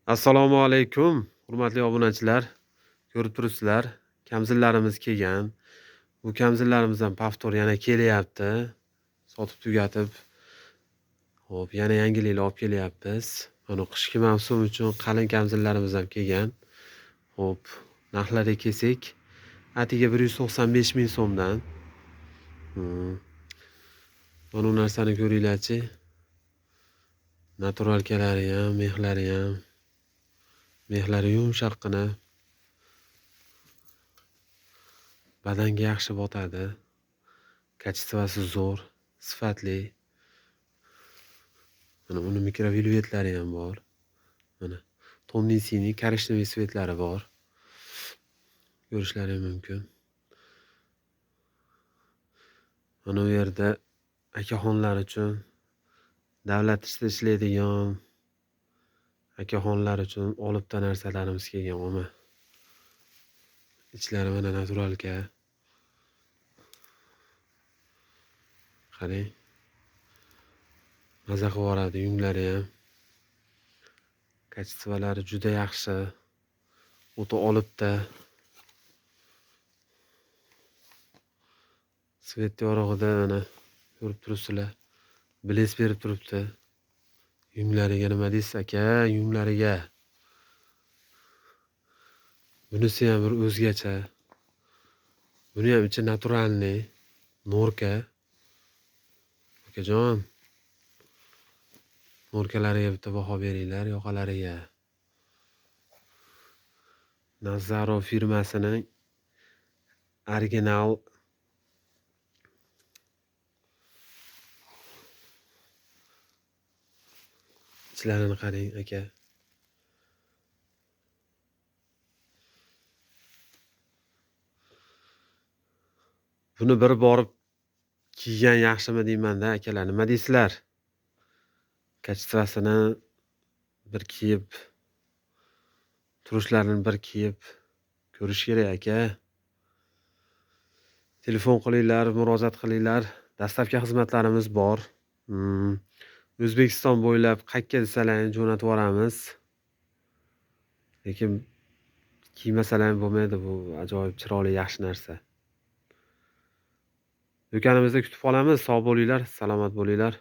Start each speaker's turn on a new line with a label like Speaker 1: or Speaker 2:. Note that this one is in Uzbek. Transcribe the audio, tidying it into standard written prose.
Speaker 1: Assalomu alaykum, hurmatli obunachilar. Ko'rib turibsizlar, kamzillarimiz kelgan. Bu kamzillarimizdan paftor yana kelyapti. Sotib tugatib, hop, yana yangiliklar olib kelyapmiz. Mana qishki mavsum uchun qalin kamzillarimiz ham kelgan. Hop, narxlari kelsak, atiga 195 ming so'mdan. Mana bu narsani ko'ringlarchi. Naturalkalari ham, mexlari ham. Mexlari yumshoqqina. Badanga yaxshi botadi. Kачествоsi zo'r, sifatli. Mana uni mikrovelvetlari ham bor. Mana Tomlinsining korishnoy svetlari bor. Ko'rishlari mumkin. Mana bu yerda akaxonlar uchun davlat ishida ishlaydigan akaxonlar uchun olibda narsalarimiz kelgan. Mana ichlari mana naturalka. Qarang. Maza qilib yuboradi, yunglari ham. Kачестволari juda yaxshi. O'ta olibda. Svet yorug'ida mana ko'rib turibsizlar. Bles berib turibdi. Yunglariga nima deysiz aka? Yunglariga. Bunisi ham bir o'zgacha. Buni ham ichi naturalniy, norka. Akajon, norkalariga bitta baho beringlar, yoqalariga. Nazaro firmasining original ichlarini qarang aka. Buni bir borib kiygan yaxshimi deyman-da akalar, nima deysizlar? Kачествосini bir kiyib, turishlarini bir kiyib ko'rish kerak aka. Telefon qilinglar, murojaat qilinglar. Dastavka xizmatlarimiz bor. O'zbekiston bo'ylab qayerga desalaring jo'natib yuboramiz. Lekin kiymasalaring bo'lmaydi, bu ajoyib chiroyli yaxshi narsa. Do'konimizda kutib qolamiz. Sog' bo'linglar, salomat bo'linglar.